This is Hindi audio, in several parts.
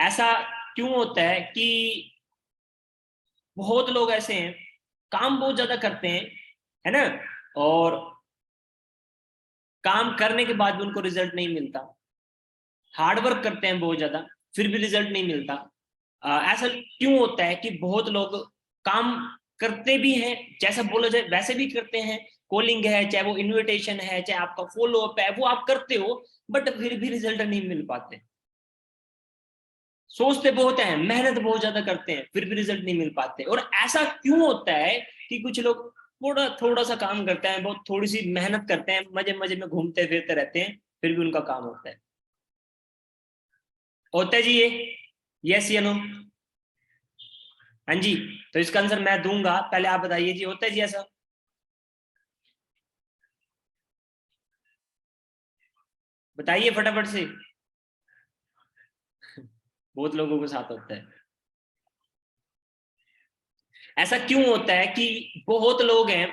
ऐसा क्यों होता है कि बहुत लोग ऐसे हैं, काम बहुत ज्यादा करते हैं, है ना, और काम करने के बाद भी उनको रिजल्ट नहीं मिलता। हार्ड वर्क करते हैं बहुत ज्यादा, फिर भी रिजल्ट नहीं मिलता। ऐसा क्यों होता है कि बहुत लोग काम करते भी हैं, जैसा बोला जाए वैसे भी करते हैं, कॉलिंग है, चाहे वो इनविटेशन है, चाहे आपका फॉलो अप है, वो आप करते हो, बट फिर भी रिजल्ट नहीं मिल पाते। सोचते बहुत हैं, मेहनत बहुत ज्यादा करते हैं, फिर भी रिजल्ट नहीं मिल पाते। और ऐसा क्यों होता है कि कुछ लोग थोड़ा थोड़ा सा काम करते हैं, बहुत थोड़ी सी मेहनत करते हैं, मजे मजे में घूमते फिरते रहते हैं, फिर भी उनका काम होता है जी ये? यस या नो? हाँ जी। तो इसका आंसर मैं दूंगा, पहले आप बताइए जी, होता है जी ऐसा? बताइए फटाफट से। बहुत लोगों के साथ होता है। ऐसा क्यों होता है कि बहुत लोग हैं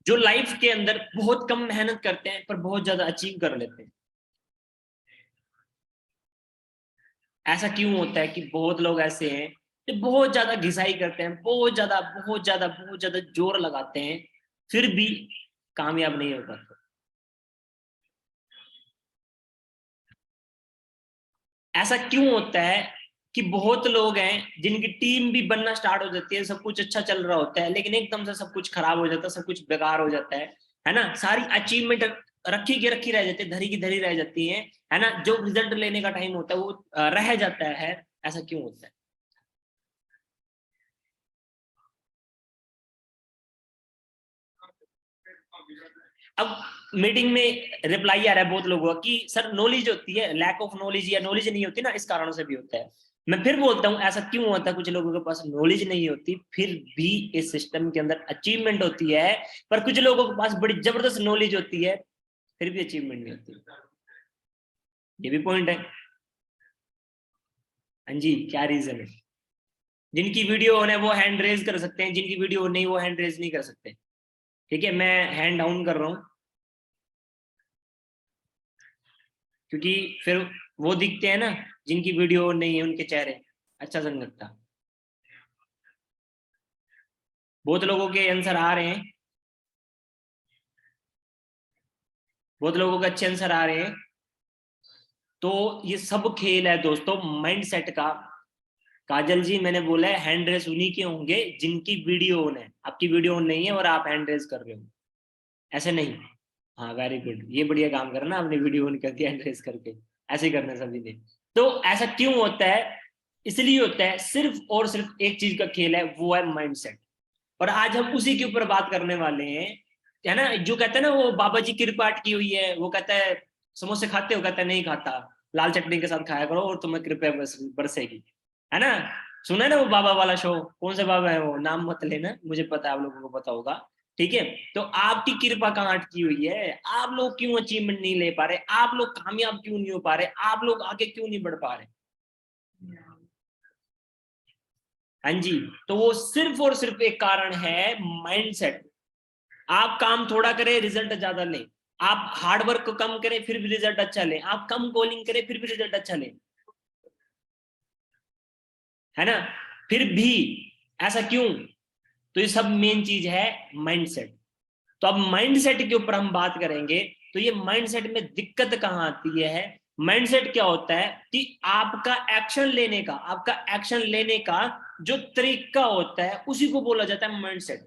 जो लाइफ के अंदर बहुत कम मेहनत करते हैं पर बहुत ज्यादा अचीव कर लेते हैं? ऐसा क्यों होता है कि बहुत लोग ऐसे हैं जो बहुत ज्यादा घिसाई करते हैं, बहुत ज्यादा बहुत ज्यादा बहुत ज्यादा जोर लगाते हैं, फिर भी कामयाब नहीं हो पाते? ऐसा क्यों होता है कि बहुत लोग हैं जिनकी टीम भी बनना स्टार्ट हो जाती है, सब कुछ अच्छा चल रहा होता है, लेकिन एकदम से सब कुछ खराब हो जाता है, सब कुछ बेकार हो जाता है ना, सारी अचीवमेंट रखी की रखी रह जाती है, धरी की धरी रह जाती है ना, जो रिजल्ट लेने का टाइम होता है वो रह जाता है। ऐसा क्यों होता है? अब मीटिंग में रिप्लाई आ रहा है बहुत लोगों का कि सर नॉलेज होती है, लैक ऑफ नॉलेज या नॉलेज नहीं होती ना, इस कारणों से भी होता है। मैं फिर बोलता हूँ, ऐसा क्यों होता है? कुछ लोगों के पास नॉलेज नहीं होती, फिर भी इस सिस्टम के अंदर अचीवमेंट होती है, पर कुछ लोगों के पास बड़ी जबरदस्त नॉलेज होती है, फिर भी अचीवमेंट नहीं होती। ये भी पॉइंट है। हाँ जी, क्या रीजन है? जिनकी वीडियो ऑन है वो हैंड रेज कर सकते हैं, जिनकी वीडियो नहीं वो हैंड रेज नहीं कर सकते। ठीक है, मैं हैंड डाउन कर रहा हूँ, क्योंकि फिर वो दिखते हैं ना जिनकी वीडियो नहीं है, उनके चेहरे अच्छा सा नहीं लगता। बहुत लोगों के आंसर आ रहे हैं, बहुत लोगों के अच्छे आंसर आ रहे हैं। तो ये सब खेल है दोस्तों माइंड सेट का। काजल जी, मैंने बोला है हैंड रेस उन्हीं के होंगे जिनकी वीडियो ऑन है, आपकी वीडियो ऑन नहीं है और आप हैंड रेस कर रहे हो, ऐसे नहीं। हाँ वेरी गुड, ये बढ़िया काम करना, आपने वीडियो ऑन कर दिया हैंड रेस करके। ऐसे ही करना सभी ने। तो ऐसा क्यों होता है? इसलिए होता है, सिर्फ और सिर्फ एक चीज का खेल है, वो है माइंड सेट। और आज हम उसी के ऊपर बात करने वाले हैं, है ना। जो कहते हैं ना, वो बाबा जी कृपा अटकी हुई है, वो कहता है समोसे खाते हो, कहता है नहीं खाता, लाल चटनी के साथ खाया करो और तुम्हें कृपया बरसेगी, है ना। सुना है ना वो बाबा वाला शो? कौन से बाबा है वो, नाम मत लेना, मुझे पता है आप लोगों को पता होगा। ठीक है। तो आपकी कृपा कहाँ अटकी हुई है? आप लोग क्यों अचीवमेंट नहीं ले पा रहे? आप लोग कामयाब क्यों नहीं हो पा रहे? आप लोग आगे क्यों नहीं बढ़ पा रहे? हाँ जी। तो वो सिर्फ और सिर्फ एक कारण है, माइंडसेट। आप काम थोड़ा करें, रिजल्ट ज्यादा लें। आप हार्ड वर्क को कम करें, फिर भी रिजल्ट अच्छा लें। आप कम कॉलिंग करें, फिर भी रिजल्ट अच्छा लें, है ना। फिर भी ऐसा क्यों? तो ये सब मेन चीज है माइंडसेट। तो अब माइंडसेट के ऊपर हम बात करेंगे। तो ये माइंडसेट में दिक्कत कहाँ आती है? माइंडसेट क्या होता है कि आपका एक्शन लेने का, आपका एक्शन लेने का जो तरीका होता है, उसी को बोला जाता है माइंडसेट,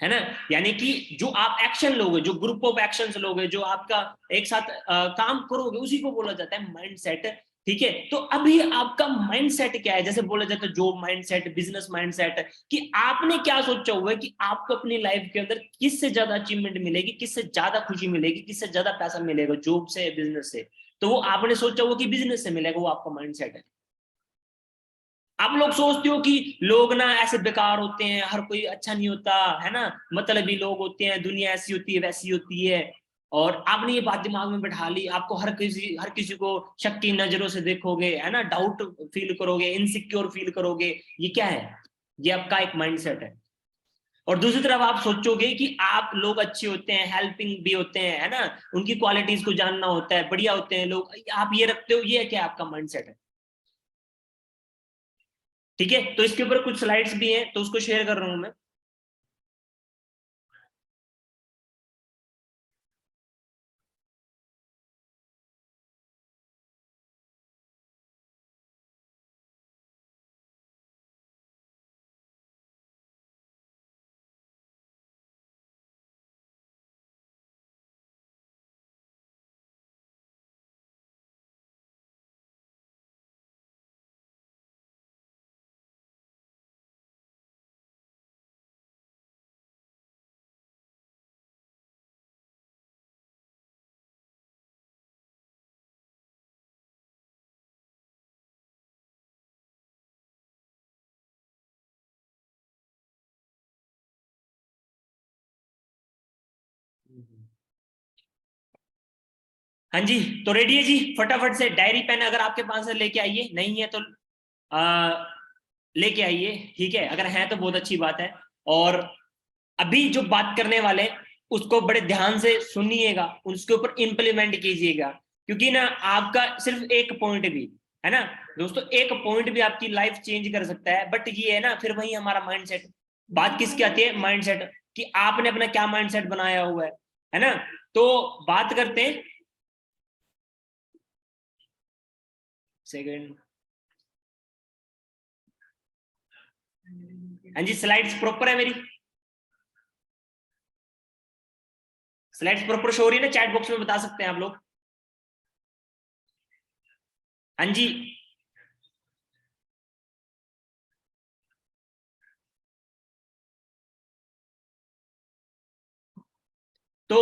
है ना। यानी कि जो आप एक्शन लोगे, जो ग्रुप ऑफ एक्शंस लोगे, जो आपका एक साथ काम करोगे, उसी को बोला जाता है माइंडसेट। ठीक है। तो अभी आपका माइंडसेट क्या है? जैसे बोला जाता है जॉब माइंडसेट, बिजनेस माइंडसेट, कि आपने क्या सोचा हुआ है कि आपको अपनी लाइफ के अंदर किससे ज्यादा अचीवमेंट मिलेगी, किससे ज्यादा खुशी मिलेगी, किससे ज्यादा पैसा मिलेगा, जॉब से, बिजनेस से। तो वो आपने सोचा हुआ कि बिजनेस से मिलेगा, वो आपका माइंडसेट है। आप लोग सोचते हो कि लोग ना ऐसे बेकार होते हैं, हर कोई अच्छा नहीं होता, है ना, मतलबी लोग होते हैं, दुनिया ऐसी होती है वैसी होती है। और आपने ये बात दिमाग में बैठा ली, आपको हर किसी को शक की नजरों से देखोगे, है ना, डाउट फील करोगे, इनसिक्योर फील करोगे। ये क्या है? ये आपका एक माइंडसेट है। और दूसरी तरफ आप सोचोगे कि आप लोग अच्छे होते हैं, हेल्पिंग भी होते हैं, है ना, उनकी क्वालिटीज को जानना होता है, बढ़िया होते हैं लोग, आप ये रखते हो, ये क्या आपका माइंडसेट है? ठीक है, तो इसके ऊपर कुछ स्लाइड्स भी हैं, तो उसको शेयर कर रहा हूं मैं। हाँ जी, तो रेडी है जी, फटाफट से डायरी पेन अगर आपके पास है लेके आइए, नहीं है तो आ, लेके आइए, ठीक है, अगर है तो बहुत अच्छी बात है। और अभी जो बात करने वाले उसको बड़े ध्यान से सुनिएगा, उसके ऊपर इंप्लीमेंट कीजिएगा, क्योंकि ना आपका सिर्फ एक पॉइंट भी है ना दोस्तों, एक पॉइंट भी आपकी लाइफ चेंज कर सकता है। बट ये है ना, फिर वही हमारा माइंडसेट, बात किसकी आती है, माइंडसेट, कि आपने अपना क्या माइंडसेट बनाया हुआ है ना। तो बात करते हैं, सेकंड, हाँ जी, स्लाइड्स प्रॉपर है मेरी, स्लाइड्स प्रॉपर शो हो रही है ना, चैट बॉक्स में बता सकते हैं आप लोग। हाँ जी, तो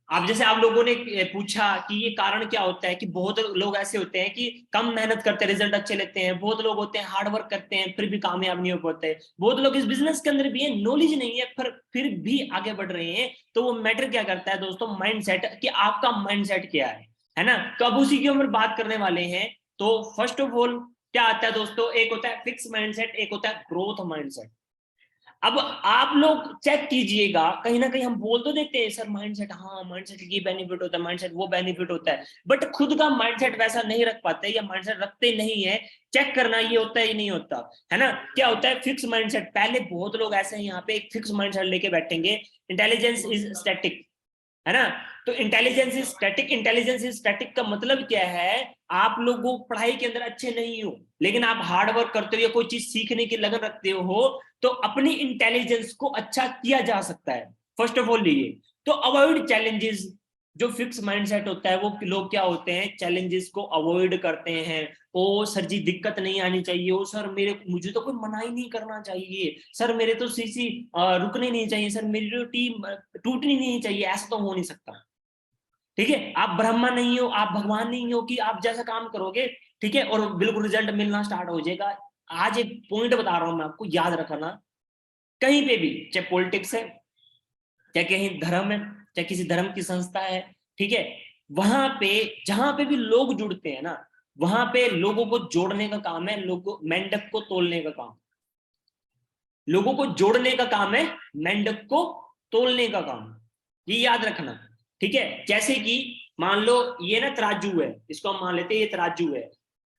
अब जैसे आप लोगों ने पूछा कि ये कारण क्या होता है, कि बहुत लोग ऐसे होते हैं कि कम मेहनत करते हैं रिजल्ट अच्छे लेते हैं, बहुत लोग होते हैं हार्ड वर्क करते हैं फिर भी कामयाब नहीं हो पाते, बहुत लोग इस बिजनेस के अंदर भी है, नॉलेज नहीं है पर फिर भी आगे बढ़ रहे हैं। तो वो मैटर क्या करता है दोस्तों, माइंडसेट, कि आपका माइंडसेट क्या है ना। तो अब उसी की हम बात करने वाले हैं। तो फर्स्ट ऑफ ऑल क्या आता है दोस्तों, एक होता है फिक्स माइंडसेट, एक होता है ग्रोथ माइंडसेट। अब आप लोग चेक कीजिएगा, कहीं ना कहीं हम बोल तो देते हैं सर माइंडसेट, हाँ माइंडसेट ये बेनिफिट होता है, माइंडसेट वो बेनिफिट होता है, बट खुद का माइंडसेट वैसा नहीं रख पाते या माइंडसेट रखते नहीं है। चेक करना ये होता है, ये नहीं होता है ना। क्या होता है फिक्स माइंडसेट, पहले बहुत लोग ऐसे हैं यहाँ पे एक फिक्स माइंडसेट लेके बैठेंगे, इंटेलिजेंस इज स्टैटिक, है ना। तो intelligence is static, intelligence is static का मतलब क्या है, आप लोगों पढ़ाई के अंदर अच्छे नहीं हो लेकिन आप हार्ड वर्क करते हो या कोई चीज सीखने की लगन रखते हो, तो अपनी इंटेलिजेंस को अच्छा किया जा सकता है। फर्स्ट ऑफ ऑल ये, तो अवॉइड चैलेंजेस, जो फिक्स माइंडसेट होता है वो लोग क्या होते हैं, चैलेंजेस को अवॉइड करते हैं। ओ सर जी दिक्कत नहीं आनी चाहिए, ओ सर मेरे मुझे तो कोई मना ही नहीं करना चाहिए, सर मेरे तो सीसी रुकने नहीं चाहिए, सर मेरी तो टीम टूटनी नहीं चाहिए, ऐसा तो हो नहीं सकता। ठीक है, आप ब्रह्मा नहीं हो, आप भगवान नहीं हो कि आप जैसा काम करोगे ठीक है और बिल्कुल रिजल्ट मिलना स्टार्ट हो जाएगा। आज एक पॉइंट बता रहा हूं मैं आपको, याद रखना, कहीं पे भी, चाहे पॉलिटिक्स है, चाहे कहीं धर्म है, चाहे किसी धर्म की संस्था है, ठीक है, वहां पे जहां पे भी लोग जुड़ते हैं ना, वहां पे लोगों को जोड़ने का काम है, लोगों मेंढक को तोलने का काम, लोगों को जोड़ने का काम है, मेंढक को तोलने का काम, ये याद रखना। ठीक है, जैसे कि मान लो ये ना तराजू है, इसको हम मान लेते हैं ये तराजू है,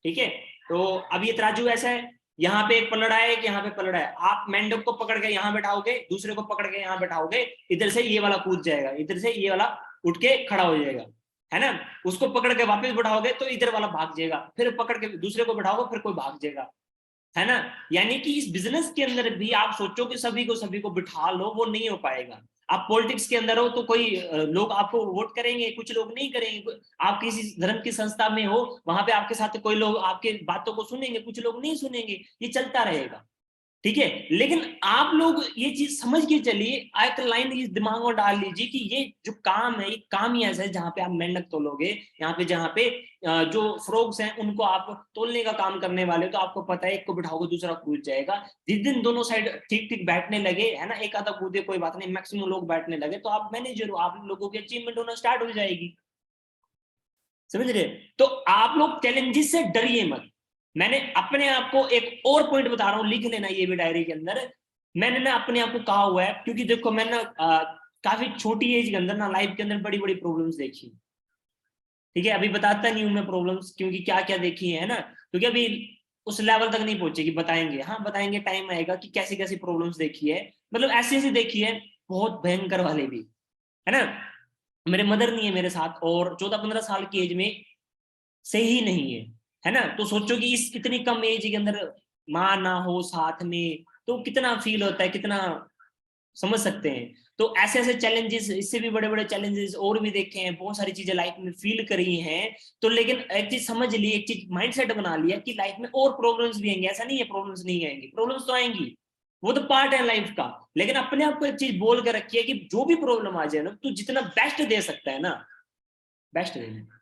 ठीक है। तो अब ये तराजू ऐसा है, यहाँ पे एक पलड़ा है, एक यहाँ पे पलड़ा है, आप मेंढक को पकड़ के यहाँ बैठाओगे, दूसरे को पकड़ के यहाँ बैठाओगे, इधर से ये वाला कूद जाएगा, इधर से ये वाला उठ के खड़ा हो जाएगा, है ना। उसको पकड़ के वापस बैठाओगे तो इधर वाला भाग जाएगा, फिर पकड़ के दूसरे को बैठाओगे फिर कोई भाग जाएगा, है ना। यानी कि इस बिजनेस के अंदर भी आप सोचो कि सभी को बिठा लो, वो नहीं हो पाएगा। आप पॉलिटिक्स के अंदर हो तो कोई लोग आपको वोट करेंगे, कुछ लोग नहीं करेंगे, आप किसी धर्म की संस्था में हो, वहां पे आपके साथ कोई लोग आपके बातों को सुनेंगे, कुछ लोग नहीं सुनेंगे, ये चलता रहेगा। ठीक है, लेकिन आप लोग ये चीज समझ के चलिए, एक लाइन इस दिमाग में डाल लीजिए कि ये जो काम है, ये काम ही ऐसा है जहां पे आप मेहनत तोलोगे, यहाँ पे जहाँ पे जो फ्रॉग्स हैं उनको आप तोलने का काम करने वाले हो, तो आपको पता है एक को बिठाओगे दूसरा कूद जाएगा। जिस दिन दोनों साइड ठीक ठीक बैठने लगे, है ना, एक आधा कूदे कोई बात नहीं, मैक्सिमम लोग बैठने लगे, तो आप मैनेजर हो, आप लोगों की अचीवमेंट होना स्टार्ट हो जाएगी। समझ रहे। तो आप लोग चैलेंजेस से डरिए मत। मैंने अपने आप को एक और पॉइंट बता रहा हूं, लिख लेना ये भी डायरी के अंदर। मैंने ना अपने आप को कहा हुआ है, क्योंकि देखो मैंने ना काफी छोटी एज के अंदर ना लाइफ के अंदर बड़ी बड़ी प्रॉब्लम्स देखी। ठीक है, अभी बताता नहीं हूं मैं प्रॉब्लम्स, क्योंकि क्या क्या देखी है ना, क्योंकि अभी उस लेवल तक नहीं पहुंचेगी, बताएंगे, हाँ बताएंगे, टाइम आएगा कि कैसी कैसी प्रॉब्लम्स देखी है, मतलब ऐसी ऐसी देखी है, बहुत भयंकर वाले भी, है ना। मेरे मदर नहीं है मेरे साथ, और 14-15 साल की एज में सही नहीं है ना। तो सोचो कि इस इतनी कम एज के अंदर माँ ना हो साथ में, तो कितना फील होता है, कितना समझ सकते हैं। तो ऐसे ऐसे चैलेंजेस, इससे भी बड़े बड़े चैलेंजेस और भी देखे हैं, बहुत सारी चीजें लाइफ में फील करी हैं। तो लेकिन एक चीज समझ ली, एक चीज माइंडसेट बना लिया कि लाइफ में और प्रॉब्लम्स भी आएंगे, ऐसा नहीं है प्रॉब्लम्स नहीं आएंगी, प्रॉब्लम्स तो आएंगी, वो तो पार्ट है लाइफ का। लेकिन अपने आप को एक चीज बोल कर रखी है कि जो भी प्रॉब्लम आ जाए ना, तू जितना बेस्ट दे सकता है ना, बेस्ट देना,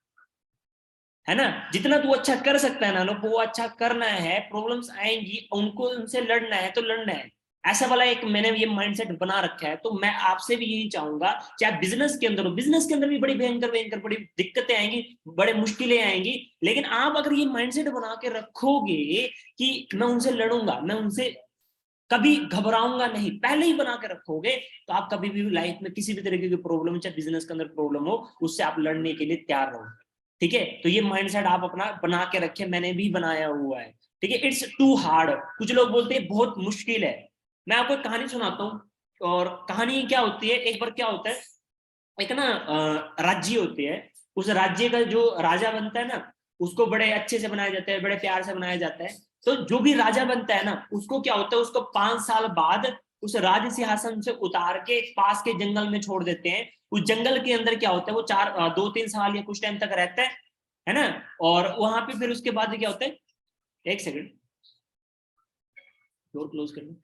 है ना। जितना तू अच्छा कर सकता है ना, वो अच्छा करना है। प्रॉब्लम्स आएंगी, उनको उनसे लड़ना है तो लड़ना है। ऐसा वाला एक मैंने ये माइंडसेट बना रखा है। तो मैं आपसे भी यही चाहूंगा, चाहे बिजनेस के अंदर हो, बिजनेस के अंदर भी बड़ी भयंकर भयंकर बड़ी दिक्कतें आएंगी, बड़े मुश्किलें आएंगी, लेकिन आप अगर ये माइंडसेट बना के रखोगे कि मैं उनसे लड़ूंगा, मैं उनसे कभी घबराऊंगा नहीं, पहले ही बना के रखोगे, तो आप कभी भी लाइफ में किसी भी तरीके की प्रॉब्लम, चाहे बिजनेस के अंदर प्रॉब्लम हो, उससे आप लड़ने के लिए तैयार रहो। ठीक है, तो ये माइंडसेट आप अपना बना के रखे, मैंने भी बनाया हुआ है। ठीक है, इट्स टू हार्ड, कुछ लोग बोलते हैं बहुत मुश्किल है। मैं आपको एक कहानी सुनाता हूँ। और कहानी क्या होती है, एक बार क्या होता है, एक ना राज्य होती है, उस राज्य का जो राजा बनता है ना, उसको बड़े अच्छे से बनाया जाता है, बड़े प्यार से बनाया जाता है। तो जो भी राजा बनता है ना, उसको क्या होता है, उसको 5 साल बाद उस राज सिंहासन से उतार के पास के जंगल में छोड़ देते हैं। उस जंगल के अंदर क्या होता है, वो 2-3 साल या कुछ टाइम तक रहता है ना। और वहां पे फिर उसके बाद क्या होता है, एक सेकंड, डोर क्लोज कर लो।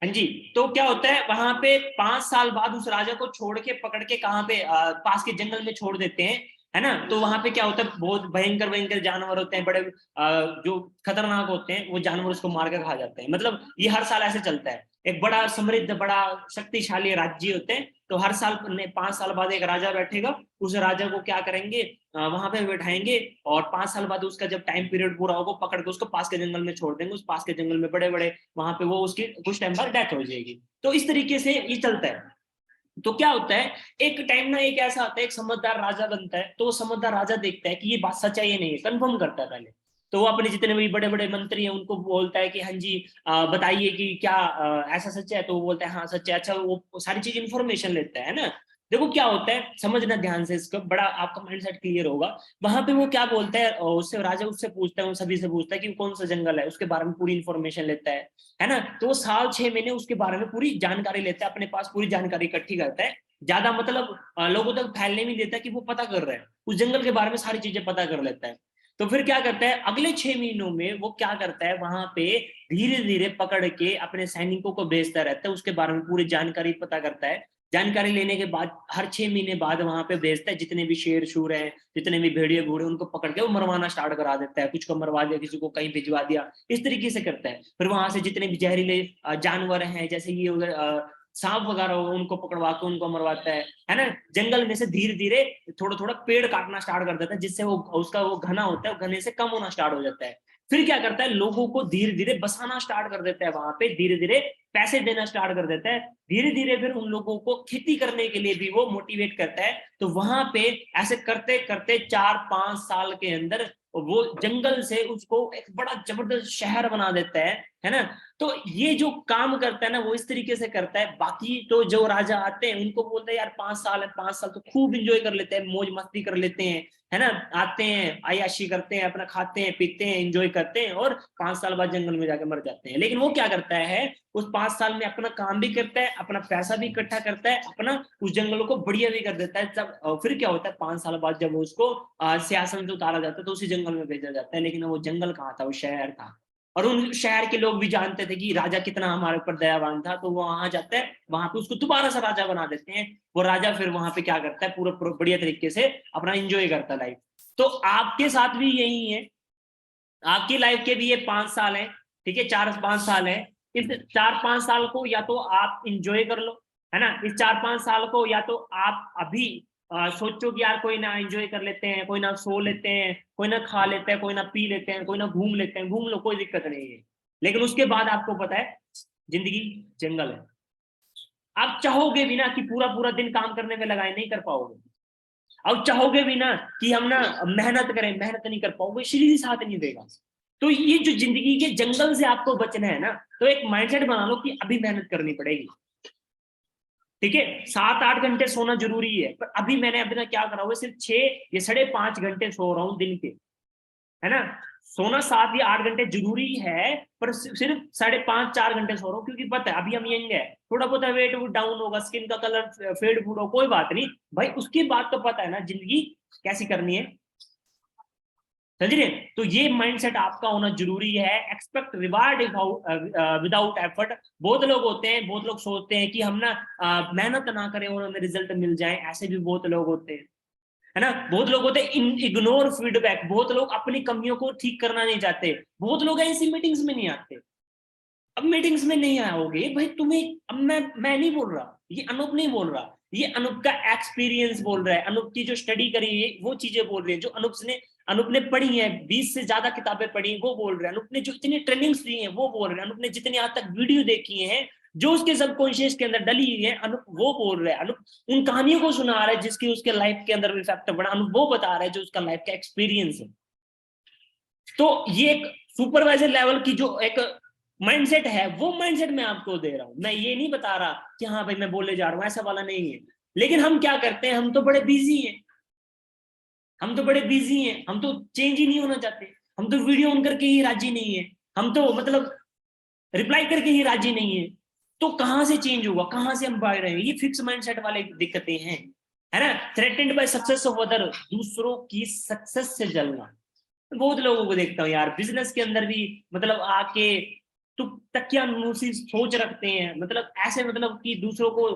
हाँ जी। तो क्या होता है, वहां पे 5 साल बाद उस राजा को छोड़ के पकड़ के कहाँ पे, पास के जंगल में छोड़ देते हैं, है ना। तो वहां पे क्या होता है, बहुत भयंकर भयंकर जानवर होते हैं, बड़े जो खतरनाक होते हैं, वो जानवर उसको मार कर खा जाते हैं। मतलब ये हर साल ऐसे चलता है। एक बड़ा समृद्ध, बड़ा शक्तिशाली राज्य होते हैं, तो हर साल 5 साल बाद एक राजा बैठेगा, उस राजा को क्या करेंगे, वहां पे बैठाएंगे, और 5 साल बाद उसका जब टाइम पीरियड पूरा होगा, पकड़ के उसको पास के जंगल में छोड़ देंगे। उस पास के जंगल में बड़े बड़े, वहां पे वो उसकी कुछ टाइम बाद डेथ हो जाएगी। तो इस तरीके से ये चलता है। तो क्या होता है, एक टाइम ना एक ऐसा आता है, एक समझदार राजा बनता है। तो वो समझदार राजा देखता है कि ये बात सच है या नहीं है, कंफर्म करता है पहले। तो वो अपने जितने भी बड़े बड़े मंत्री हैं उनको बोलता है कि हाँ जी, बताइए कि क्या ऐसा सच है। तो वो बोलता है हाँ सच है। अच्छा, वो सारी चीज इंफॉर्मेशन लेता है ना। देखो क्या होता है, समझना ध्यान से, इसको बड़ा आपका माइंडसेट क्लियर होगा। वहां पे वो क्या बोलता है, उससे राजा उससे पूछता है, उन सभी से पूछता है कि कौन सा जंगल है, उसके बारे में पूरी इंफॉर्मेशन लेता है ना। तो वो साल 6 महीने उसके बारे में पूरी जानकारी लेता है, अपने पास पूरी जानकारी इकट्ठी करता है। ज्यादा मतलब लोगों तक फैलने नहीं देता कि वो पता कर रहा है, उस जंगल के बारे में सारी चीजें पता कर लेता है। तो फिर क्या करता है, अगले 6 महीनों में वो क्या करता है, वहां पे धीरे धीरे पकड़ के अपने सैनिकों को भेजता रहता है, उसके बारे में पूरी जानकारी पता करता है। जानकारी लेने के बाद हर 6 महीने बाद वहां पे भेजता है, जितने भी शेर शूर हैं, जितने भी भेड़िए घोड़े, उनको पकड़ के वो मरवाना स्टार्ट करा देता है। कुछ को मरवा दिया, किसी को कहीं भिजवा दिया, इस तरीके से करता है। फिर वहां से जितने भी जहरीले जानवर हैं, जैसे ये सांप वगैरह हो, उनको पकड़वा के उनको मरवाता है ना। जंगल में से धीरे धीरे थोड़ा थोड़ा पेड़ काटना स्टार्ट कर देता है, जिससे वो उसका वो घना होता है, वो घने से कम होना स्टार्ट हो जाता है। फिर क्या करता है, लोगों को धीरे धीरे बसाना स्टार्ट कर देता है वहां पे, धीरे धीरे पैसे देना स्टार्ट कर देता है। धीरे धीरे फिर उन लोगों को खेती करने के लिए भी वो मोटिवेट करता है। तो वहां पे ऐसे करते करते 4-5 साल के अंदर वो जंगल से उसको एक बड़ा जबरदस्त शहर बना देता है ना। तो ये जो काम करता है ना, वो इस तरीके से करता है। बाकी तो जो राजा आते हैं उनको बोलते हैं यार 5 साल है, 5 साल तो खूब इंजॉय कर लेते हैं, मौज मस्ती कर लेते हैं, है ना। आते हैं, अय्याशी करते हैं, अपना खाते हैं पीते हैं, एंजॉय करते हैं, और 5 साल बाद जंगल में जाकर मर जाते हैं। लेकिन वो क्या करता है, उस 5 साल में अपना काम भी करता है, अपना पैसा भी इकट्ठा करता है, अपना उस जंगलों को बढ़िया भी कर देता है। जब फिर क्या होता है, 5 साल बाद जब उसको सिंहासन से उतारा जाता है, तो उसी जंगल में भेजा जाता है। लेकिन वो जंगल कहाँ था, वो शहर था। और उन शहर के लोग भी जानते थे कि राजा कितना हमारे ऊपर दयावान था, तो वो वहां जाता है, वहां पे उसको दोबारा से राजा बना देते हैं। वो राजा फिर वहां पे क्या करता है, पूरा पूरा बढ़िया तरीके से अपना एंजॉय करता है लाइफ। तो आपके साथ भी यही है, आपकी लाइफ के भी ये 5 साल है, ठीक है, 4-5 साल है। इस 4-5 साल को या तो आप इंजॉय कर लो, है ना। इस 4-5 साल को या तो आप अभी सोचो कि यार कोई ना एंजॉय कर लेते हैं, कोई ना सो लेते हैं, कोई ना खा लेते हैं, कोई ना पी लेते हैं, कोई ना घूम लेते हैं, घूम लो, कोई दिक्कत नहीं है। लेकिन उसके बाद आपको पता है, जिंदगी जंगल है। आप चाहोगे भी ना कि पूरा पूरा दिन काम करने में लगाए, नहीं कर पाओगे। अब चाहोगे भी ना कि हम ना मेहनत करें, मेहनत नहीं कर पाओगे, शरीर ही साथ नहीं देगा। तो ये जो जिंदगी के जंगल से आपको बचना है ना, तो एक माइंडसेट बना लो कि अभी मेहनत करनी पड़ेगी। ठीक है, 7-8 घंटे सोना जरूरी है, पर अभी मैंने अभी ना क्या करा हुआ, सिर्फ 6 या 5.5 घंटे सो रहा हूँ दिन के, है ना। सोना 7 या 8 घंटे जरूरी है, पर सिर्फ 5.5-4 घंटे सो रहा हूँ, क्योंकि पता है अभी हम यंग है, थोड़ा बहुत वेट डाउन होगा, स्किन का कलर फेड फूड हो, कोई बात नहीं भाई, उसकी बात तो पता है ना जिंदगी कैसी करनी है, समझ रहे। तो ये माइंडसेट आपका होना जरूरी है। Expect reward without effort. बहुत लोग होते हैं, बहुत लोग सोचते हैं कि हम ना मेहनत ना करें और हमें रिजल्ट मिल जाए, ऐसे भी बहुत लोग होते हैं, है ना। बहुत लोग होते हैं इग्नोर फीडबैक, बहुत लोग अपनी कमियों को ठीक करना नहीं चाहते, बहुत लोग ऐसी मीटिंग्स में नहीं आते। अब मीटिंग्स में नहीं आओगे भाई, तुम्हें अब मैं नहीं बोल रहा, ये अनूप नहीं बोल रहा, ये अनूप का एक्सपीरियंस बोल रहा है, अनूप की जो स्टडी करी है वो चीजें बोल रही है, जो अनूप ने पढ़ी है, 20 से ज्यादा किताबें पढ़ी वो बोल रहे हैं, अनूप ने जो इतनी ट्रेनिंग्स ली है वो बोल रहे हैं, अनूप ने जितनी आज तक वीडियो देखी है, जो उसके सबकॉन्शियस के अंदर डली हुई है, अनूप वो बोल रहे हैं, अनूप उन कहानियों को सुना रहा है जिसकी उसके लाइफ के अंदर इफेक्ट पड़ा, अनूप वो बता रहा है जो उसका लाइफ का एक्सपीरियंस है। तो ये एक सुपरवाइजर लेवल की जो एक माइंडसेट है, वो माइंडसेट मैं आपको दे रहा हूं, मैं ये नहीं बता रहा कि हाँ भाई मैं बोले जा रहा हूं, ऐसा वाला नहीं है। लेकिन हम क्या करते हैं, हम तो बड़े बिजी हैं, हम तो चेंज ही नहीं होना चाहते, हम तो वीडियो ऑन करके ही राजी नहीं है, हम तो मतलब रिप्लाई करके ही राजी नहीं है। तो कहां से चेंज होगा, कहां से हम भाग रहे हैं, ये फिक्स माइंडसेट वाले दिक्कतें हैं, है ना। Threatened by success of other, दूसरों की सक्सेस से जलना। बहुत लोगों को देखता हूँ यार, बिजनेस के अंदर भी मतलब आके तो तकियानुसी सोच रखते हैं, मतलब ऐसे, मतलब कि दूसरों को,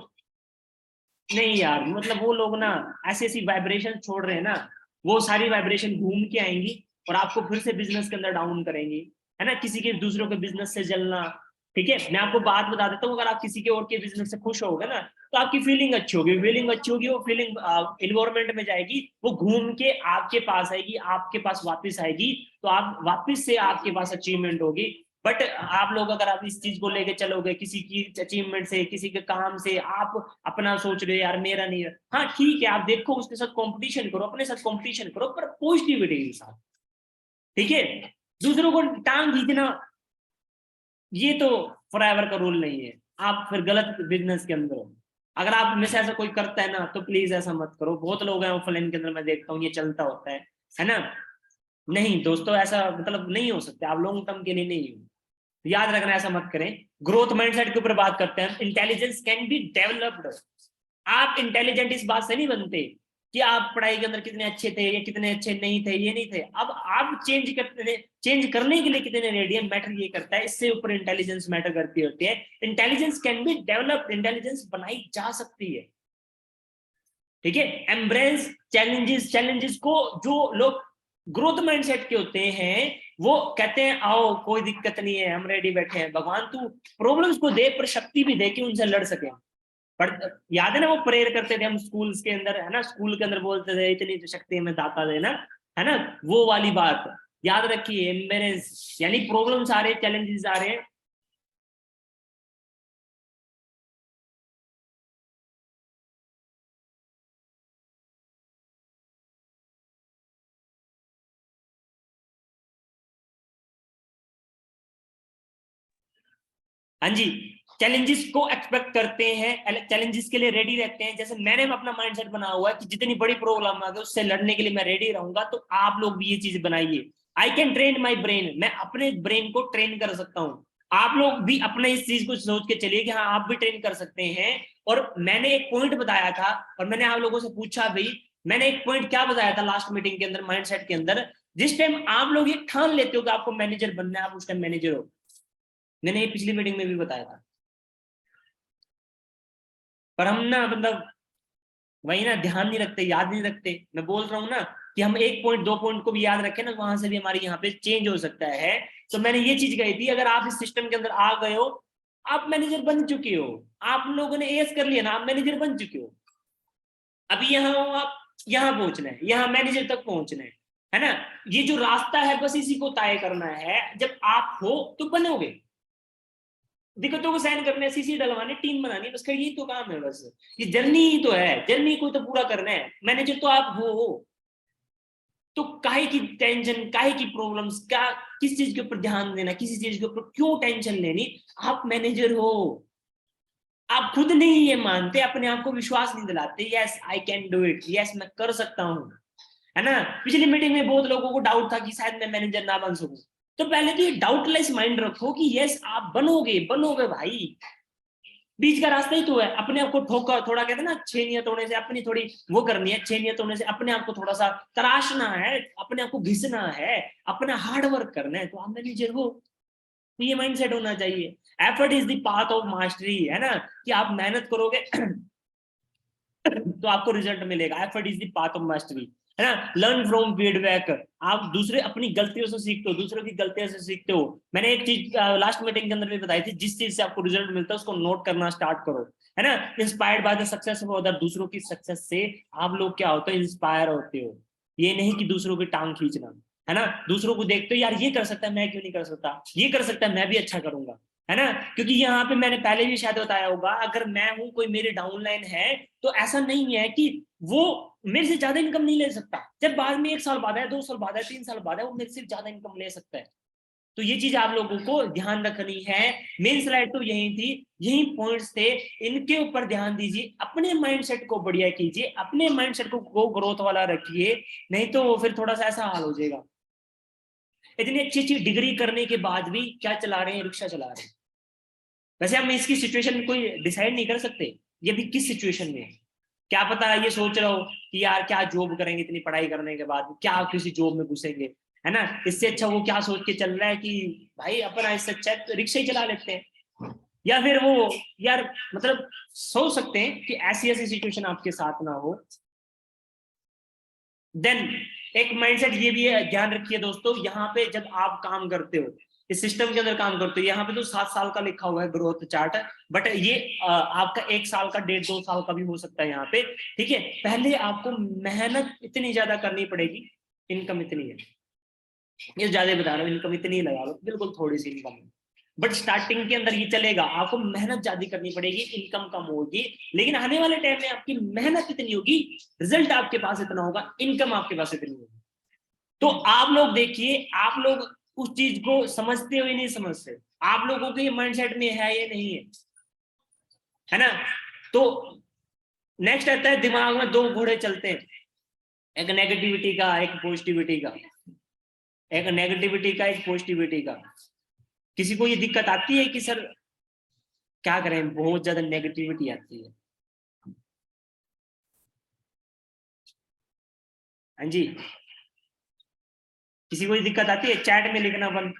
नहीं यार, मतलब वो लोग ना ऐसी ऐसी वाइब्रेशन छोड़ रहे हैं ना, वो सारी वाइब्रेशन घूम के आएंगी और आपको फिर से बिजनेस के अंदर डाउन करेंगी, है ना। किसी के दूसरों के बिजनेस से जलना, ठीक है, मैं आपको बात बता देता हूँ, अगर आप किसी के और के बिजनेस से खुश होगे ना, तो आपकी फीलिंग अच्छी होगी, वो फीलिंग इन्वायरमेंट में जाएगी, वो घूम के आपके पास आएगी, आपके पास वापस आएगी, तो आप वापस से आपके पास अचीवमेंट होगी। बट आप लोग अगर आप इस चीज को लेके चलोगे, किसी की अचीवमेंट से, किसी के काम से आप अपना सोच रहे हो यार मेरा नहीं है, हाँ ठीक है, आप देखो उसके साथ कंपटीशन करो, अपने साथ कंपटीशन करो, पर पॉजिटिविटी के साथ, ठीक है। दूसरों को टांग खींचना, ये तो फॉरएवर का रूल नहीं है, आप फिर गलत बिजनेस के अंदर हो। अगर आप में से ऐसा कोई करता है ना, तो प्लीज ऐसा मत करो, बहुत लोग हैं ऑफलाइन के अंदर मैं देखता हूँ ये चलता होता है ना। नहीं दोस्तों, ऐसा मतलब नहीं हो सकता, आप लॉन्ग टर्म के लिए नहीं हो, याद रखना, ऐसा मत करें। ग्रोथ माइंडसेट के ऊपर बात करते हैं, इंटेलिजेंस कैन बी डेवलप्ड। आप इंटेलिजेंट इस बात से नहीं बनते कि आप पढ़ाई के अंदर कितने अच्छे थे या कितने अच्छे नहीं थे, ये नहीं थे, अब आप चेंज करने के लिए कितने रेडी है, मैटर ये करता है, इससे ऊपर इंटेलिजेंस मैटर करती होती है। Intelligence can be developed, intelligence बनाई जा सकती है, ठीक है। एम्ब्रेस चैलेंजेस को, जो लोग ग्रोथ माइंडसेट के होते हैं वो कहते हैं आओ कोई दिक्कत नहीं है, हम रेडी बैठे हैं, भगवान तू प्रॉब्लम्स को दे पर शक्ति भी दे कि उनसे लड़ सके। पर याद है ना वो प्रेयर करते थे हम स्कूल्स के अंदर, है ना, स्कूल के अंदर बोलते थे इतनी शक्ति हमें दाता देना, है ना, वो वाली बात याद रखिए। एम्बेरेंस यानी प्रॉब्लम्स आ रहे, चैलेंजेस आ रहे हैं, हाँ जी, चैलेंजेस को एक्सपेक्ट करते हैं, चैलेंजेस के लिए रेडी रहते हैं। जैसे मैंने अपना माइंडसेट बना हुआ है कि जितनी बड़ी प्रॉब्लम आ गई उससे लड़ने के लिए मैं रेडी रहूंगा, तो आप लोग भी ये चीज बनाइए। I can train my brain, मैं अपने ब्रेन को ट्रेन कर सकता हूँ, आप लोग भी अपने इस चीज को सोच के चलिए कि हाँ आप भी ट्रेन कर सकते हैं। और मैंने एक पॉइंट बताया था और मैंने आप लोगों से पूछा भी, मैंने एक पॉइंट क्या बताया था लास्ट मीटिंग के अंदर माइंडसेट के अंदर, जिस टाइम आप लोग ये ठान लेते हो कि आपको मैनेजर बनना है, आप उस टाइम मैनेजर हो। मैंने ये पिछली मीटिंग में भी बताया था, पर हम ना मतलब वही ना, ध्यान नहीं रखते, याद नहीं रखते। मैं बोल रहा हूँ ना कि हम 1 पॉइंट 2 पॉइंट को भी याद रखें ना, वहां से भी हमारी यहाँ पे चेंज हो सकता है। तो मैंने ये चीज कही थी, अगर आप इस सिस्टम के अंदर आ गए हो, आप मैनेजर बन चुके हो, आप लोगों ने एस कर लिया ना, आप मैनेजर बन चुके हो। अभी यहाँ हो आप, यहाँ पहुंचना है, यहाँ मैनेजर तक पहुंचना है ना। ये जो रास्ता है बस इसी को तय करना है, जब आप हो तो बनोगे। दिक्कतों को सहन करने, सीसी डलवाने, टीम बनानी, बस यही तो काम है। बस ये जर्नी ही तो है, जर्नी को तो पूरा करना है। मैनेजर तो आप हो, तो काहे की टेंशन, काहे की प्रॉब्लम्स, क्या किस चीज के ऊपर ध्यान देना, किसी चीज के ऊपर क्यों टेंशन लेनी? आप मैनेजर हो, आप खुद नहीं ये मानते, अपने आप को विश्वास नहीं दिलाते, yes I can do it, yes मैं कर सकता हूँ, है ना। पिछली मीटिंग में बहुत लोगों को डाउट था कि शायद मैं मैनेजर ना बन सकूं। तो पहले तो ये डाउटलेस माइंड रखो कि यस आप बनोगे, बनोगे भाई। बीच का रास्ता ही तो है, अपने आप को ठोका, थोड़ा कहते हैं ना, छेनियां तोड़ने से अपनी थोड़ी वो करनी है, छेनियां तोड़ने से अपने आप को थोड़ा सा तराशना है, अपने आप को घिसना है, अपना हार्ड वर्क करना है, तो आप मैनेजर हो। तो ये माइंडसेट होना चाहिए। Effort is the path of mastery, है ना, कि आप मेहनत करोगे तो आपको रिजल्ट मिलेगा। Effort is the path of mastery, है ना। लर्न फ्रॉम फीडबैक, आप दूसरे अपनी गलतियों से सीखते हो, दूसरों की गलतियों से सीखते हो। मैंने एक चीज लास्ट मीटिंग के अंदर भी बताई थी, जिस चीज से आपको रिजल्ट मिलता है उसको नोट करना स्टार्ट करो, है ना। Inspired by the success of other, दूसरों की सक्सेस से आप लोग क्या होते हैं, इंस्पायर होते हो। ये नहीं कि दूसरों की टांग खींचना, है ना। दूसरों को देखते हो, यार ये कर सकता है, मैं क्यों नहीं कर सकता, ये कर सकता है, मैं भी अच्छा करूंगा, है ना। क्योंकि यहाँ पे मैंने पहले भी शायद बताया होगा, अगर मैं हूं, कोई मेरे डाउनलाइन है, तो ऐसा नहीं है कि वो मेरे से ज्यादा इनकम नहीं ले सकता। जब बाद में 1 साल बाद है, 2 साल बाद है, 3 साल बाद है, वो मेरे से ज्यादा इनकम ले सकता है। तो ये चीज आप लोगों को ध्यान रखनी है। मेन स्लाइड तो यही थी, यही पॉइंट्स थे, इनके ऊपर ध्यान दीजिए, अपने माइंडसेट को बढ़िया कीजिए, अपने माइंडसेट को ग्रोथ वाला रखिए, नहीं तो फिर थोड़ा सा ऐसा हाल हो जाएगा। इतनी अच्छी अच्छी डिग्री करने के बाद भी क्या चला रहे हैं, रिक्शा चला रहे हैं। वैसे हम इसकी सिचुएशन में कोई डिसाइड नहीं कर सकते, ये भी किस सिचुएशन में है। क्या पता ये सोच रहा हो कि यार क्या जॉब करेंगे, इतनी पढ़ाई करने के बाद क्या किसी जॉब में घुसेंगे, है ना। इससे अच्छा वो क्या सोच के चल रहा है कि भाई अपन इससे अच्छा रिक्शा ही चला लेते हैं। या फिर वो, यार मतलब सोच सकते हैं कि ऐसी ऐसी सिचुएशन आपके साथ ना हो। देन एक माइंडसेट ये भी है, ध्यान रखिए दोस्तों, यहाँ पे जब आप काम करते हो, इस सिस्टम के अंदर काम करते हो, यहाँ पे तो 7 साल का लिखा हुआ है ग्रोथ चार्ट, बट ये आपका 1 साल का, 1.5-2 साल का भी हो सकता है यहाँ पे। ठीक है, पहले आपको मेहनत इतनी ज्यादा करनी पड़ेगी। इनकम इतनी है, ये ज्यादा बता रहा हूँ, इनकम इतनी लगा लो, बिल्कुल थोड़ी सी इनकम है, बट स्टार्टिंग के अंदर ये चलेगा, आपको मेहनत ज्यादा करनी पड़ेगी, इनकम कम होगी, लेकिन आने वाले टाइम में आपकी मेहनत इतनी होगी, रिजल्ट आपके पास इतना होगा, इनकम आपके पास इतनी होगी। तो आप लोग देखिए, आप लोग उस चीज को समझते हो या नहीं समझते, आप लोगों के माइंडसेट में है या नहीं है ना। तो नेक्स्ट आता है, दिमाग में 2 घोड़े चलते हैं, एक नेगेटिविटी का, एक पॉजिटिविटी का, एक नेगेटिविटी का, एक पॉजिटिविटी का। किसी को ये दिक्कत आती है कि सर क्या करें, बहुत ज्यादा नेगेटिविटी आती है। हाँ जी, किसी को ये दिक्कत आती है, चैट में लिखना बंद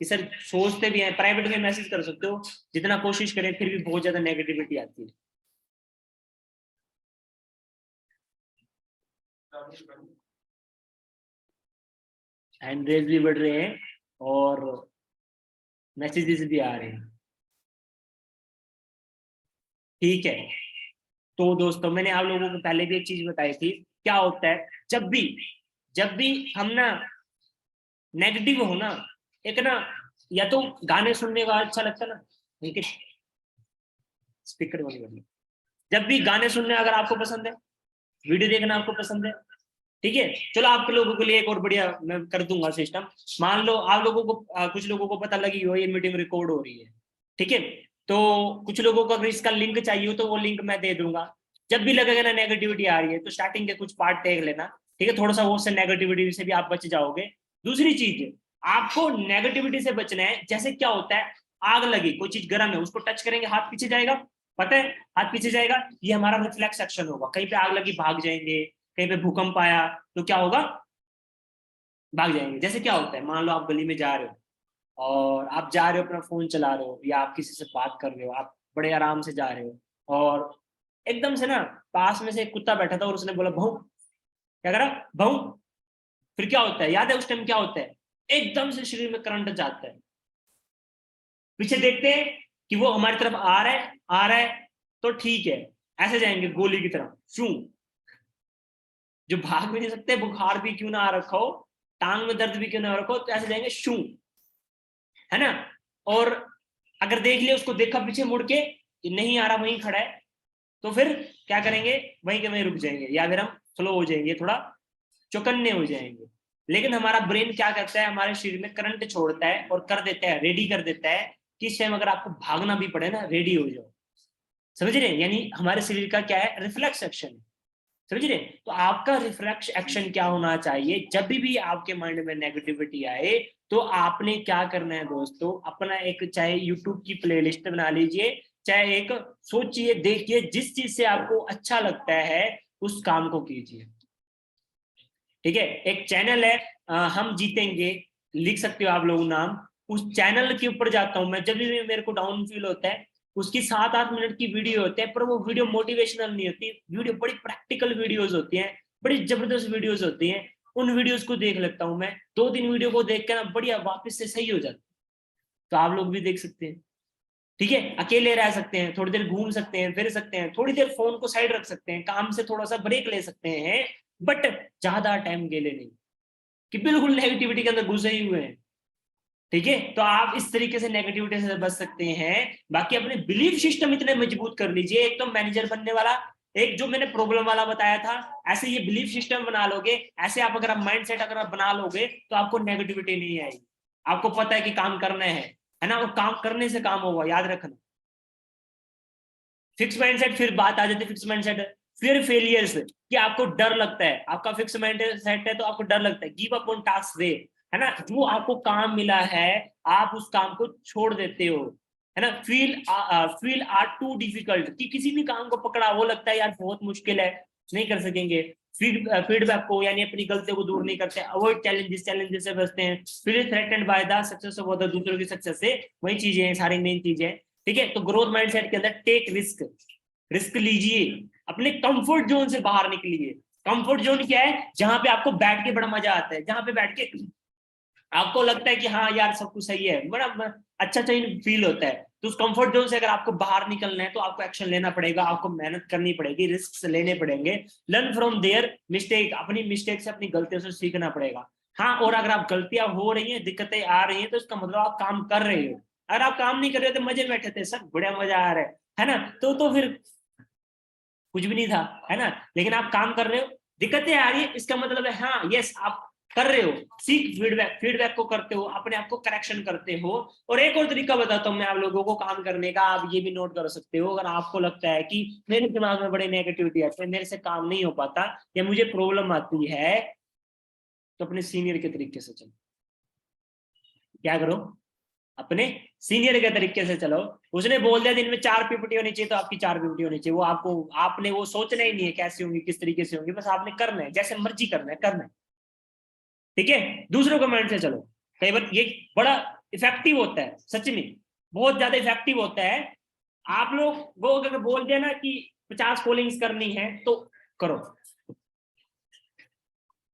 कि सर, सोचते भी हैं, प्राइवेट में मैसेज कर सकते हो, जितना कोशिश करें फिर भी बहुत ज्यादा नेगेटिविटी आती है। हैंड रेज भी बढ़ रहे हैं और मैसेजेस भी आ रहे हैं। ठीक है, तो दोस्तों मैंने आप लोगों को पहले भी एक चीज बताई थी, क्या होता है जब भी हम ना नेगेटिव हो ना, एक ना, या तो गाने सुनने का अच्छा लगता है ना, उनके स्पीकर बंद कर लो। जब भी गाने सुनने अगर आपको पसंद है, वीडियो देखना आपको पसंद है, ठीक है, चलो आपके लोगों के लिए एक और बढ़िया मैं कर दूंगा सिस्टम। मान लो आप लोगों को कुछ लोगों को पता लगी हो ये मीटिंग रिकॉर्ड हो रही है, ठीक है, तो कुछ लोगों को अगर इसका लिंक चाहिए हो तो वो लिंक मैं दे दूंगा। जब भी लगेगा ना नेगेटिविटी आ रही है, तो स्टार्टिंग के कुछ पार्ट देख लेना, ठीक है, थोड़ा सा वो से नेगेटिविटी से भी आप बच जाओगे। दूसरी चीज, आपको नेगेटिविटी से बचना है। जैसे क्या होता है, आग लगी, कोई चीज गर्म है, उसको टच करेंगे हाथ पीछे जाएगा, पता है, हाथ पीछे जाएगा, ये हमारा रिफ्लेक्स एक्शन होगा। कहीं पे आग लगी भाग जाएंगे, कहीं पे भूकंप आया तो क्या होगा, भाग जाएंगे। जैसे क्या होता है, मान लो आप गली में जा रहे हो और आप जा रहे हो, अपना फोन चला रहे हो या आप किसी से बात कर रहे हो, आप बड़े आराम से जा रहे हो, और एकदम से ना पास में से एक कुत्ता बैठा था और उसने बोला भौं, क्या करा, भौं। फिर क्या होता है, याद है उस टाइम क्या होता है, एकदम से शरीर में करंट जाता है। पीछे देखते हैं कि वो हमारी तरफ आ रहा है, आ रहा है, तो ठीक है, ऐसे जाएंगे गोली की तरह शू। जो भाग भी नहीं सकते, बुखार भी क्यों ना आ रखा हो, टांग में दर्द भी क्यों ना आ रखा हो, तो ऐसे जाएंगे शू, है ना। और अगर देख लिया, उसको देखा पीछे मुड़ के नहीं आ रहा, वहीं खड़ा है, तो फिर क्या करेंगे, वहीं के वहीं रुक जाएंगे, या फिर हम स्लो हो जाएंगे, थोड़ा चौकन्ने हो जाएंगे। लेकिन हमारा ब्रेन क्या करता है, हमारे शरीर में करंट छोड़ता है और कर देता है, रेडी कर देता है कि इस टाइम अगर आपको भागना भी पड़े ना, रेडी हो जाओ। समझ रहे हैं? यानी हमारे शरीर का क्या है, रिफ्लेक्स एक्शन। समझ रहे? तो आपका रिफ्लेक्स एक्शन क्या होना चाहिए, जब भी आपके माइंड में नेगेटिविटी आए तो आपने क्या करना है दोस्तों, अपना एक चाहे यूट्यूब की प्लेलिस्ट बना लीजिए, चाहे एक सोचिए, देखिए, जिस चीज से आपको अच्छा लगता है उस काम को कीजिए। ठीक है? एक चैनल है हम जीतेंगे, लिख सकते हो आप लोग नाम, उस चैनल के ऊपर जाता हूं मैं, जब भी मेरे को डाउन फील होता है, उसकी 7-8 मिनट की वीडियो होती है, पर वो वीडियो मोटिवेशनल नहीं होती, वीडियो बड़ी प्रैक्टिकल वीडियोस होती हैं, बड़ी जबरदस्त वीडियोस होती हैं। उन वीडियोस को देख लेता हूं मैं, 2-3 वीडियो को देख के ना बढ़िया वापस से सही हो जाता। तो आप लोग भी देख सकते हैं। ठीक है? अकेले रह सकते हैं, थोड़ी देर घूम सकते हैं, फिर सकते हैं, थोड़ी देर फोन को साइड रख सकते हैं, काम से थोड़ा सा ब्रेक ले सकते हैं, बट ज्यादा टाइम के लिए नहीं, कि बिल्कुल नेगेटिविटी के अंदर घुसे ही हुए हैं। ठीक है? तो आप इस तरीके से नेगेटिविटी से बच सकते हैं। बाकी अपने बिलीफ सिस्टम इतने मजबूत कर लीजिए, एक तो मैनेजर बनने वाला, एक जो मैंने प्रॉब्लम वाला बताया था, ऐसे ये बिलीफ सिस्टम बना लोगे, ऐसे आप अगर आप माइंड सेट अगर आप बना लोगे तो आपको नेगेटिविटी नहीं आएगी। आपको पता है कि काम करना है ना, और काम करने से काम होगा, याद रखना। फिक्स माइंडसेट, फिर बात आ जाती है फिक्स माइंडसेट, फिर फेलियर्स, कि आपको डर लगता है, आपका फिक्स माइंडसेट है तो आपको डर लगता है, गिव अप ऑन टास्क दे, है ना, जो आपको काम मिला है आप उस काम को छोड़ देते हो, है ना, फील आर टू डिफिकल्ट, कि किसी भी काम को पकड़ा वो लगता है यार बहुत मुश्किल है, नहीं कर सकेंगे, फीडबैक को यानी अपनी गलतियों को दूर नहीं करते, अवॉइड चैलेंजेस से बचते हैं, feel threatened by the success of other, दूसरों की सक्सेस से, वही चीजें हैं, सारी मेन चीजें। ठीक है? तो ग्रोथ माइंडसेट के अंदर टेक रिस्क, रिस्क लीजिए, अपने कंफर्ट जोन से बाहर निकलिए। कंफर्ट जोन क्या है? जहां पे आपको बैठ के बड़ा मजा आता है, जहां पे बैठ के आपको लगता है कि हाँ यार सब कुछ सही है, बड़ा अच्छा चाहिए फील होता है। तो उस कंफर्ट जोन से अगर आपको बाहर निकलना है तो आपको एक्शन लेना पड़ेगा, आपको मेहनत करनी पड़ेगी, रिस्क लेने पड़ेंगे, लर्न फ्रॉम देयर मिस्टेक, अपनी मिस्टेक से अपनी गलतियों से सीखना पड़ेगा। हाँ, और अगर आप गलतियां हो रही हैं, दिक्कतें आ रही हैं, तो इसका मतलब आप काम कर रहे हो। अगर आप काम नहीं कर रहे हो तो मजे में बैठे थे सर, बड़ा मजा आ रहा है ना, तो फिर कुछ भी नहीं था, है ना। लेकिन आप काम कर रहे हो, दिक्कतें आ रही है, इसका मतलब है हाँ यस आप कर रहे हो, सीख फीडबैक को करते हो, अपने आप को करेक्शन करते हो। और एक और तरीका बताता हूँ मैं आप लोगों को काम करने का, आप ये भी नोट कर सकते हो, अगर आपको लगता है कि मेरे दिमाग में बड़े नेगेटिविटी आती है, मेरे से काम नहीं हो पाता या मुझे प्रॉब्लम आती है, तो अपने सीनियर के तरीके से चलो। क्या करो? अपने सीनियर के तरीके से चलो। उसने बोल दिया दिन में 4 पीपीटी होनी चाहिए तो आपकी 4 पीपीटी होनी चाहिए, वो आपको, आपने वो सोचना ही नहीं है कैसी होंगी, किस तरीके से होंगी, बस आपने करना है, जैसे मर्जी करना है। ठीक है? दूसरों का माइंड से चलो। कई बार ये बड़ा इफेक्टिव होता है, सच में बहुत ज्यादा इफेक्टिव होता है। आप लोग वो अगर बोल दिया ना कि 50 कॉलिंग्स करनी है तो करो।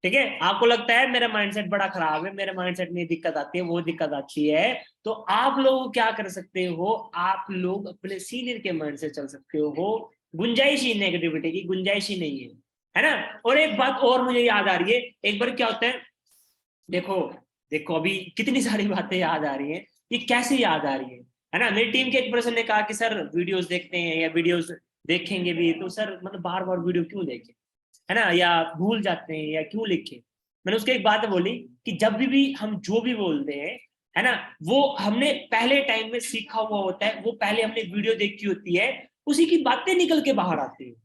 ठीक है? आपको लगता है मेरा माइंडसेट बड़ा खराब है, मेरे माइंडसेट में दिक्कत आती है, वो दिक्कत आती है, तो आप लोग क्या कर सकते हो, आप लोग अपने सीनियर के माइंड से चल सकते हो। गुंजाइश ही नेगेटिविटी की गुंजाइश ही नहीं है ना। और एक बात और मुझे याद आ रही है, एक बार क्या होता है, देखो देखो अभी कितनी सारी बातें याद आ रही हैं, ये कैसे याद आ रही है ना। मेरी टीम के एक पर्सन ने कहा कि सर वीडियोस देखते हैं या वीडियोस देखेंगे भी तो सर मतलब बार बार वीडियो क्यों देखें, है ना, या भूल जाते हैं या क्यों लिखे। मैंने उसको एक बात बोली कि जब भी हम जो भी बोलते हैं, है ना, वो हमने पहले टाइम में सीखा हुआ होता है, वो पहले हमने वीडियो देखी होती है, उसी की बातें निकल के बाहर आती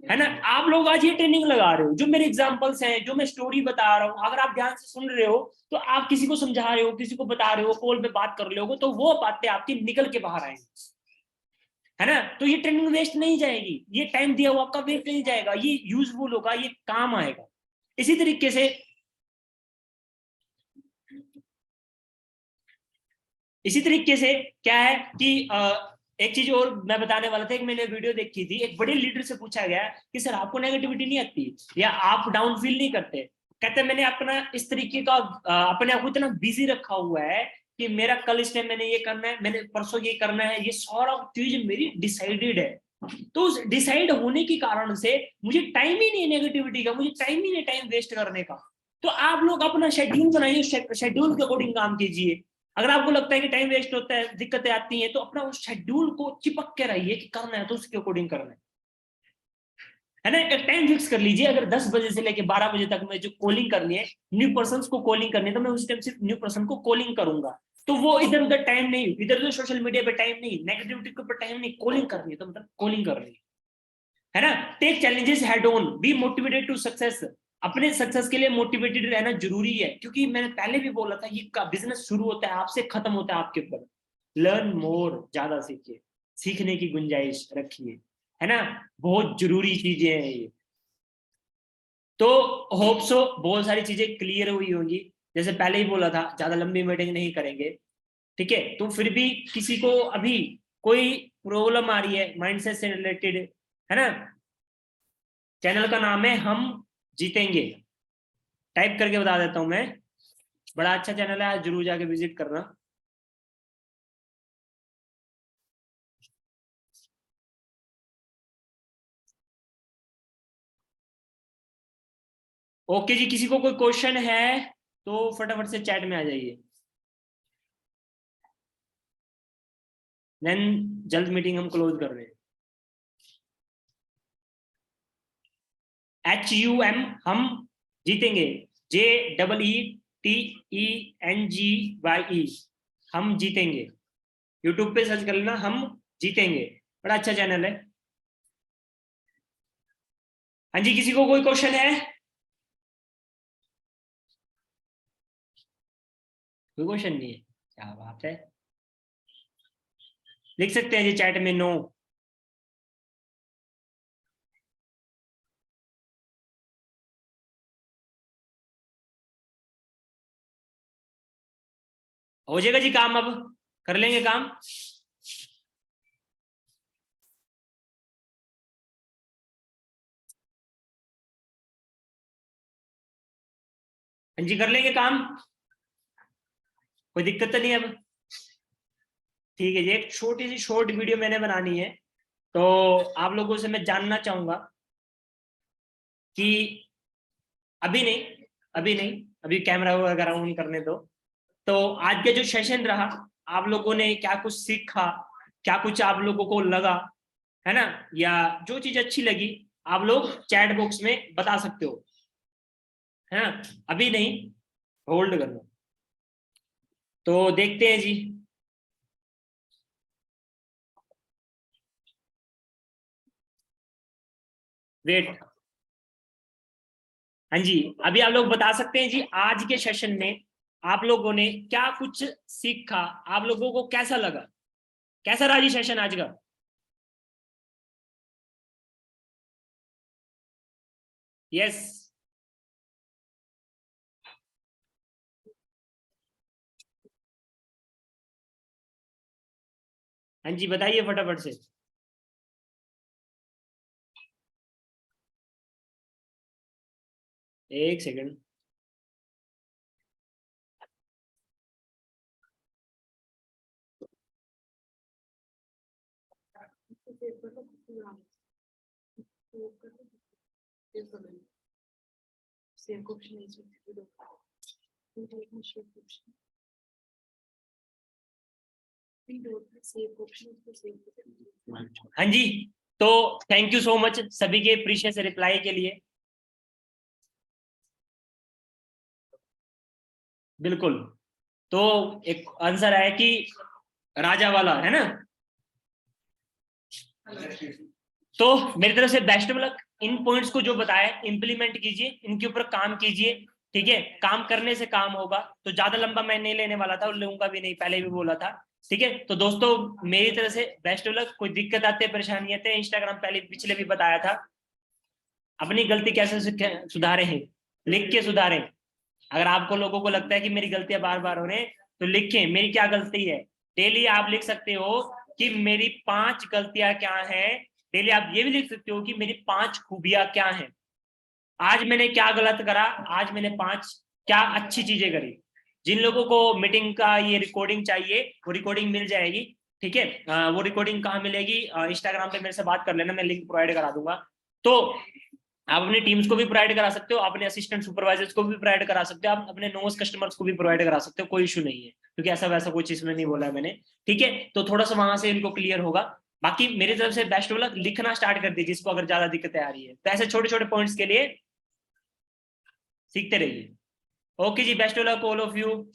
है ना। आप लोग आज ये ट्रेनिंग लगा रहे हो, जो मेरे एग्जांपल्स हैं, जो मैं स्टोरी बता रहा हूँ, अगर आप ध्यान से सुन रहे हो तो आप किसी को समझा रहे हो, किसी को बता रहे हो, कॉल पे बात कर रहे हो, तो वो बातें आपकी निकल के बाहर आएंगी, है ना। तो ये ट्रेनिंग वेस्ट नहीं जाएगी, ये टाइम दिया हुआ आपका वेस्ट नहीं जाएगा, ये यूजफुल होगा, ये काम आएगा। इसी तरीके से क्या है कि एक चीज और मैं बताने वाला था, एक मैंने वीडियो देखी थी, एक बड़े लीडर से पूछा गया कि सर आपको नेगेटिविटी नहीं आती या आप डाउन फील नहीं करते? कहते मैंने अपना इस तरीके का अपने आप को इतना बिजी रखा हुआ है कि मेरा कल इस टाइम मैंने ये करना है, मैंने परसों ये करना है, ये सारा चीज मेरी डिसाइडेड है। तो उस डिसाइड होने के कारण से मुझे टाइम ही नहीं नेगेटिविटी का, मुझे टाइम ही नहीं टाइम वेस्ट करने का। तो आप लोग अपना शेड्यूल बनाइए, शेड्यूल के अकॉर्डिंग काम कीजिए। अगर आपको लगता है कि टाइम वेस्ट होता है, दिक्कतें आती हैं, तो अपना उस शेड्यूल को चिपक के रहिए कि करना है तो उसके अकॉर्डिंग करना है ना। एक टाइम फिक्स कर लीजिए, अगर 10 बजे से लेके 12 बजे तक मैं जो कॉलिंग करनी है, न्यू पर्सन को कॉलिंग करनी है, तो मैं उस टाइम सिर्फ न्यू पर्सन को कॉलिंग करूंगा। तो वो इधर उधर टाइम नहीं, इधर उधर सोशल मीडिया पे टाइम नहीं, नेगेटिविटी के ऊपर टाइम नहीं, कॉलिंग करनी है तो मतलब कॉलिंग कर रही है ना। Take challenges head on, be motivated to success. अपने सक्सेस के लिए मोटिवेटेड रहना जरूरी है, क्योंकि मैंने पहले भी बोला था, ये का बिजनेस शुरू होता है आपसे, खत्म होता है आपके ऊपर। लर्न मोर, ज्यादा सीखिए, सीखने की गुंजाइश रखिए, है ना। बहुत जरूरी चीजें हैं ये। तो होप सो बहुत सारी चीजें क्लियर हुई होंगी। जैसे पहले ही बोला था, ज्यादा लंबी मीटिंग नहीं करेंगे, ठीक है। तो फिर भी किसी को अभी कोई प्रॉब्लम आ रही है माइंडसेट से रिलेटेड, है ना। चैनल का नाम है हम जीतेंगे, टाइप करके बता देता हूं मैं। बड़ा अच्छा चैनल है, जरूर जाके विजिट करना। ओके जी, किसी को कोई क्वेश्चन है तो फटाफट से चैट में आ जाइए, देन जल्द मीटिंग हम क्लोज कर रहे हैं। HUM, हम जीतेंगे, JEETENGYE, हम जीतेंगे। यूट्यूब पे सर्च कर लेना, हम जीतेंगे, बड़ा अच्छा चैनल है। हाँ जी, किसी को कोई क्वेश्चन है? कोई क्वेश्चन नहीं है, क्या बात है। लिख सकते हैं जी चैट में, नो। हो जाएगा जी काम, अब कर लेंगे काम। हाँ जी, कर लेंगे काम, कोई दिक्कत तो नहीं है अब। ठीक है जी, एक छोटी सी शॉर्ट वीडियो मैंने बनानी है, तो आप लोगों से मैं जानना चाहूंगा कि अभी नहीं, अभी नहीं, अभी कैमरा वगैरह ऑन करने दो। तो आज का जो सेशन रहा, आप लोगों ने क्या कुछ सीखा, क्या कुछ आप लोगों को लगा, है ना, या जो चीज अच्छी लगी, आप लोग चैट बॉक्स में बता सकते हो, है ना। अभी नहीं, होल्ड करना। तो देखते हैं जी। वेट, हाँ जी, अभी आप लोग बता सकते हैं जी, आज के सेशन में आप लोगों ने क्या कुछ सीखा, आप लोगों को कैसा लगा, कैसा रहा जी सेशन आज का। यस, हाँ जी, बताइए फटाफट से। एक सेकंड। हाँ जी, तो थैंक यू सो मच सभी के प्रीशियस रिप्लाई के लिए। बिल्कुल, तो एक आंसर है कि राजा वाला, है ना। तो मेरी तरफ से best of luck. In points को जो बताया इंप्लीमेंट कीजिए, इनके ऊपर काम कीजिए, ठीक है। काम करने से काम होगा। तो ज्यादा लंबा मैं नहीं लेने वाला था और लूंगा भी नहीं, पहले भी बोला था, ठीक है। तो दोस्तों मेरी तरफ से बेस्ट ऑफ लक। कोई दिक्कत आते परेशानी आते, इंस्टाग्राम पहले पिछले भी बताया था, अपनी गलती कैसे सुधारे हैं, लिख के सुधारें। अगर आपको लोगों को लगता है कि मेरी गलतियां बार बार हो रही हैं, तो लिखें मेरी क्या गलती है। डेली आप लिख सकते हो कि मेरी 5 गलतियां क्या हैं। डेली आप ये भी लिख सकते हो कि मेरी 5 खूबियां क्या हैं। आज मैंने क्या गलत करा, आज मैंने 5 क्या अच्छी चीजें करी। जिन लोगों को मीटिंग का ये रिकॉर्डिंग चाहिए, वो रिकॉर्डिंग मिल जाएगी, ठीक है। वो रिकॉर्डिंग कहाँ मिलेगी, इंस्टाग्राम पे मेरे से बात कर लेना, मैं लिंक प्रोवाइड करा दूंगा। तो आप अपने टीम्स को भी प्रोवाइड करा सकते हो, अपने असिस्टेंट सुपरवाइजर्स को भी प्रोवाइड करा सकते हो, आप अपने नोस कस्टमर्स को भी प्रोवाइड करा सकते हो, कोई इशू नहीं है, क्योंकि ऐसा वैसा कुछ इसमें नहीं बोला है मैंने। ठीक है, तो थोड़ा सा वहां से इनको क्लियर होगा। बाकी मेरी तरफ से बेस्ट वाला लिखना स्टार्ट कर दीजिए, जिसको अगर ज्यादा दिक्कतें आ रही है, तो ऐसे छोटे छोटे पॉइंट्स के लिए सीखते रहिए। ओके जी, best of luck all of you.